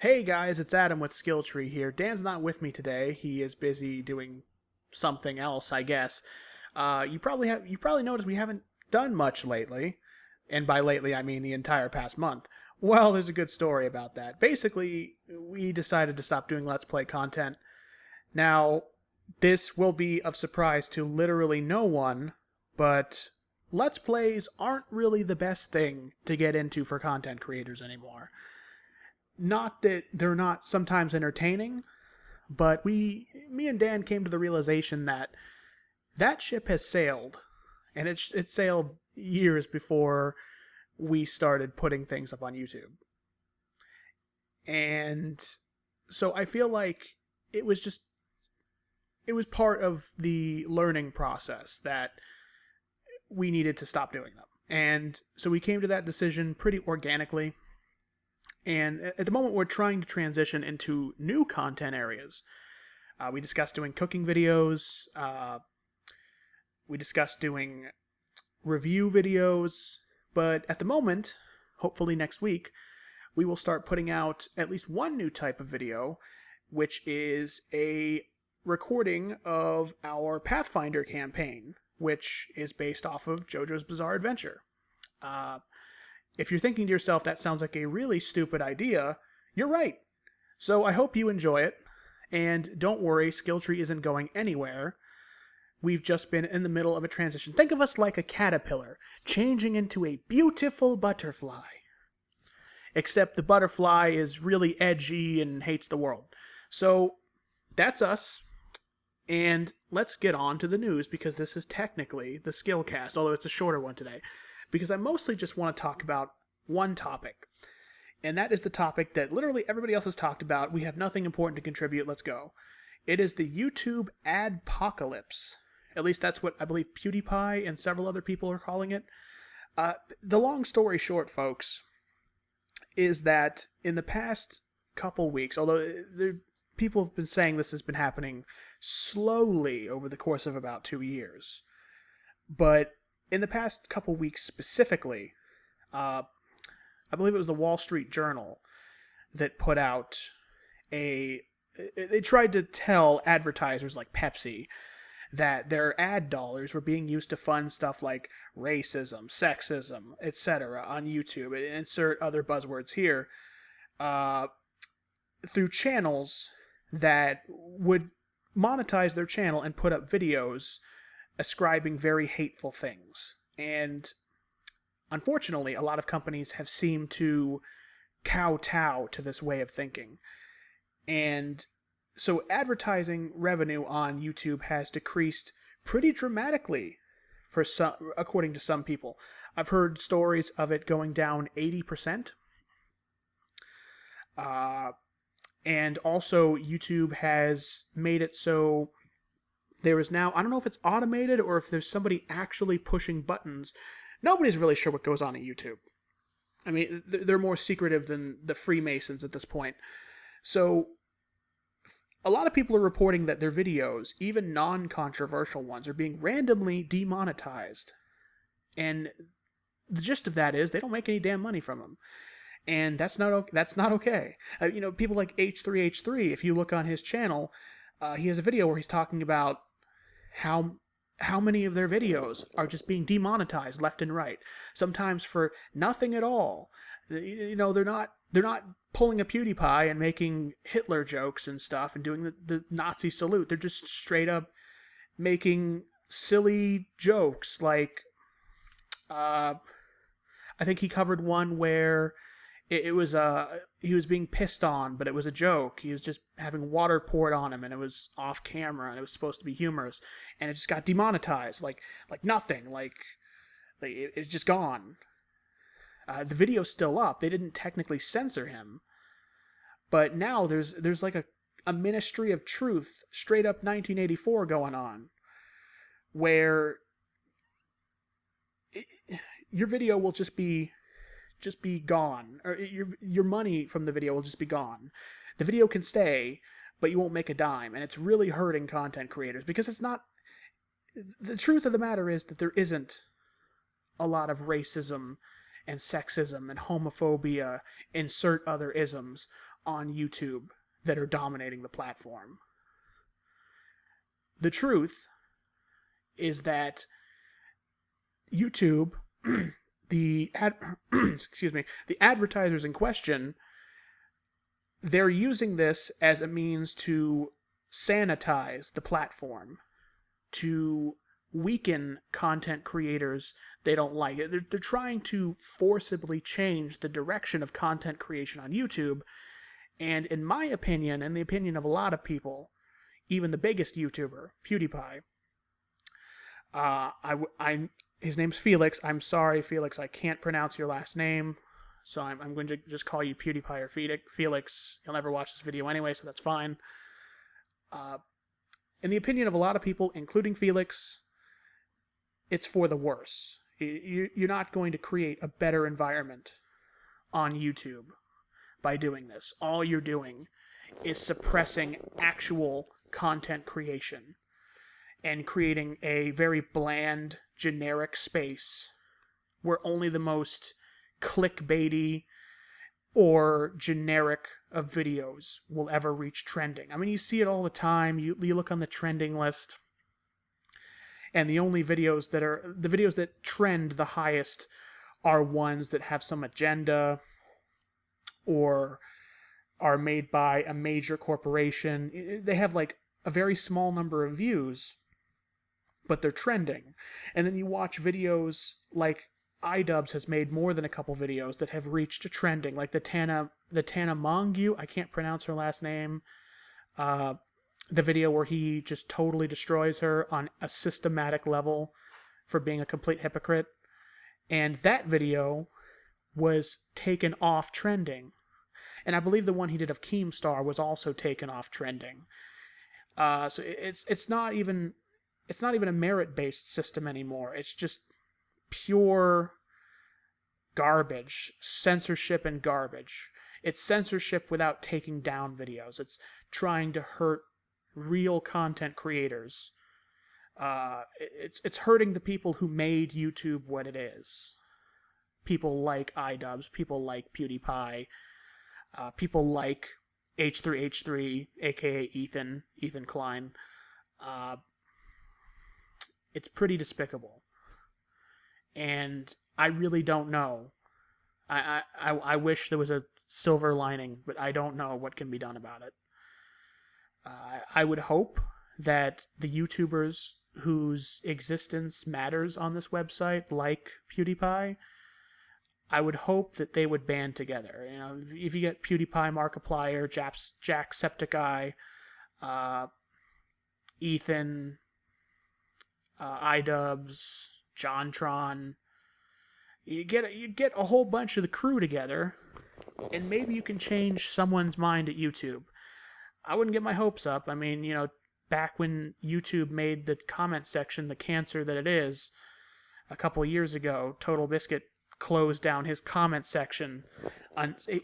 Hey guys, it's Adam with SkillTree here. Dan's not with me today. He is busy doing something else, I guess. You probably noticed we haven't done much lately, and by lately I mean the entire past month. Well, there's a good story about that. Basically, we decided to stop doing Let's Play content. Now, this will be of surprise to literally no one, but Let's Plays aren't really the best thing to get into for content creators anymore. Not that they're not sometimes entertaining, but me and Dan came to the realization that that ship has sailed, and it sailed years before we started putting things up on YouTube. And so I feel like it was just it was part of the learning process that we needed to stop doing them. And so we came to that decision pretty organically. And at the moment, we're trying to transition into new content areas. We discussed doing cooking videos. We discussed doing review videos. But at the moment, hopefully next week, we will start putting out at least one new type of video, which is a recording of our Pathfinder campaign, which is based off of JoJo's Bizarre Adventure. If you're thinking to yourself, that sounds like a really stupid idea, you're right. So I hope you enjoy it. And don't worry, SkillTree isn't going anywhere. We've just been in the middle of a transition. Think of us like a caterpillar, changing into a beautiful butterfly. Except the butterfly is really edgy and hates the world. So that's us. And let's get on to the news, because this is technically the Skillcast, although it's a shorter one today. Because I mostly just want to talk about one topic. And that is the topic that literally everybody else has talked about. We have nothing important to contribute. Let's go. It is the YouTube Adpocalypse. At least that's what I believe PewDiePie and several other people are calling it. The long story short, folks, is that in the past couple weeks, although people have been saying this has been happening slowly over the course of about 2 years, but in the past couple weeks specifically, I believe it was the Wall Street Journal that put out they tried to tell advertisers like Pepsi that their ad dollars were being used to fund stuff like racism, sexism, etc. on YouTube. Insert other buzzwords here, through channels that would monetize their channel and put up videos ascribing very hateful things. And unfortunately, a lot of companies have seemed to kowtow to this way of thinking. And so advertising revenue on YouTube has decreased pretty dramatically for some, according to some people. I've heard stories of it going down 80%. And also YouTube has made it so there is now, I don't know if it's automated or if there's somebody actually pushing buttons. Nobody's really sure what goes on at YouTube. I mean, they're more secretive than the Freemasons at this point. So a lot of people are reporting that their videos, even non-controversial ones, are being randomly demonetized. And the gist of that is they don't make any damn money from them. And that's not okay. People like H3H3, if you look on his channel, he has a video where he's talking about how many of their videos are just being demonetized left and right. Sometimes for nothing at all. They're not pulling a PewDiePie and making Hitler jokes and stuff and doing the Nazi salute. They're just straight up making silly jokes. Like, I think he covered one where it was he was being pissed on, but it was a joke. He was just having water poured on him, and it was off camera, and it was supposed to be humorous, and it just got demonetized, like nothing, like it's just gone. The video's still up. They didn't technically censor him, but now there's like a Ministry of Truth, straight up 1984 going on, where your video will just be gone, or your money from the video will just be gone. The video can stay, but you won't make a dime, and it's really hurting content creators, because it's not. The truth of the matter is that there isn't a lot of racism and sexism and homophobia, insert other isms, on YouTube that are dominating the platform. The truth is that YouTube, the advertisers in question, they're using this as a means to sanitize the platform, to weaken content creators they don't like. They're trying to forcibly change the direction of content creation on YouTube. And in my opinion, and the opinion of a lot of people, even the biggest YouTuber, PewDiePie, his name's Felix. I'm sorry, Felix, I can't pronounce your last name, so I'm going to just call you PewDiePie or Felix. You'll never watch this video anyway, so that's fine. In the opinion of a lot of people, including Felix, it's for the worse. You're not going to create a better environment on YouTube by doing this. All you're doing is suppressing actual content creation and creating a very bland, generic space where only the most clickbaity or generic of videos will ever reach trending. I mean, you see it all the time. You look on the trending list, and the only videos that trend the highest are ones that have some agenda or are made by a major corporation. They have like a very small number of views, but they're trending. And then you watch videos like iDubbbz has made more than a couple videos that have reached trending, like the Tana Mongeau, I can't pronounce her last name, the video where he just totally destroys her on a systematic level for being a complete hypocrite. And that video was taken off trending. And I believe the one he did of Keemstar was also taken off trending. So it's not even a merit-based system anymore. It's just pure garbage, censorship and garbage. It's censorship without taking down videos. It's trying to hurt real content creators. It's hurting the people who made YouTube what it is. People like iDubbbz, people like PewDiePie, people like H3H3, aka Ethan Klein. It's pretty despicable. And I really don't know. I wish there was a silver lining, but I don't know what can be done about it. I would hope that the YouTubers whose existence matters on this website, like PewDiePie, I would hope that they would band together. You know, if you get PewDiePie, Markiplier, Jacksepticeye, Ethan, iDubbbz, JonTron, you get a whole bunch of the crew together, and maybe you can change someone's mind at YouTube. I wouldn't get my hopes up. I mean, you know, back when YouTube made the comment section the cancer that it is, a couple of years ago, Total Biscuit closed down his comment section.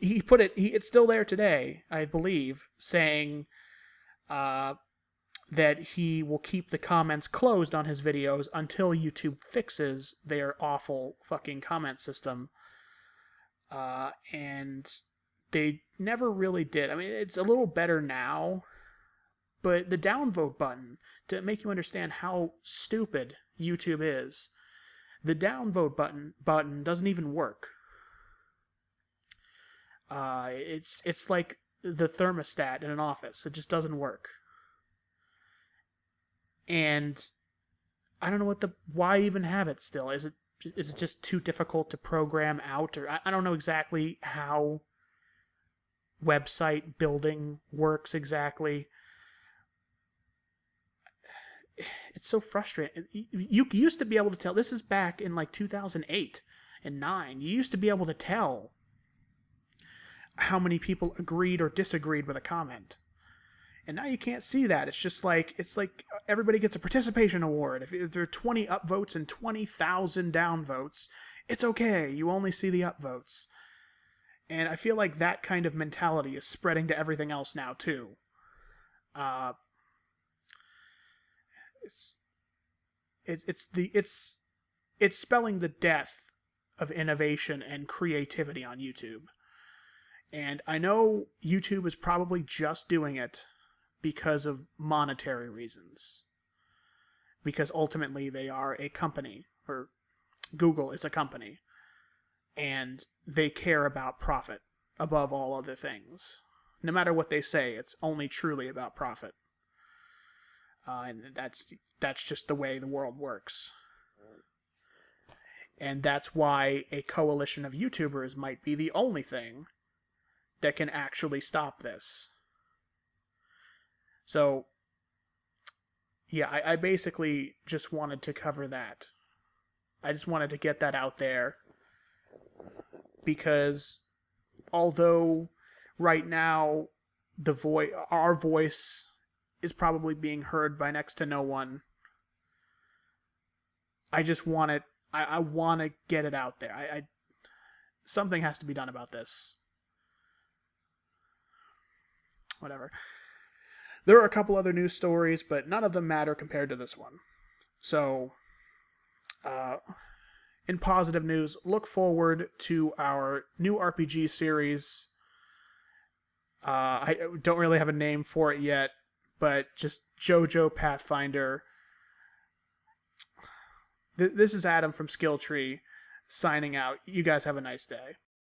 He put it. It's still there today, I believe, saying that he will keep the comments closed on his videos until YouTube fixes their awful fucking comment system. And they never really did. I mean, it's a little better now, but the downvote button, to make you understand how stupid YouTube is, the downvote button doesn't even work. It's like the thermostat in an office. It just doesn't work. And I don't know why even have it still. Is it just too difficult to program out? Or I don't know exactly how website building works exactly. It's so frustrating. You used to be able to tell. This is back in like 2008 and 9. You used to be able to tell how many people agreed or disagreed with a comment. And now you can't see that. It's like everybody gets a participation award. If there are 20 upvotes and 20,000 downvotes, it's okay. You only see the upvotes. And I feel like that kind of mentality is spreading to everything else now too. It's spelling the death of innovation and creativity on YouTube. And I know YouTube is probably just doing it because of monetary reasons. Because ultimately they are a company, or Google is a company, and they care about profit above all other things. No matter what they say, it's only truly about profit. And that's just the way the world works. And that's why a coalition of YouTubers might be the only thing that can actually stop this. So, yeah, I basically just wanted to cover that. I just wanted to get that out there. Because although right now our voice is probably being heard by next to no one, I just want it. I want to get it out there. Something has to be done about this. Whatever. There are a couple other news stories, but none of them matter compared to this one. So, in positive news, look forward to our new RPG series. I don't really have a name for it yet, but just JoJo Pathfinder. This is Adam from SkillTree signing out. You guys have a nice day.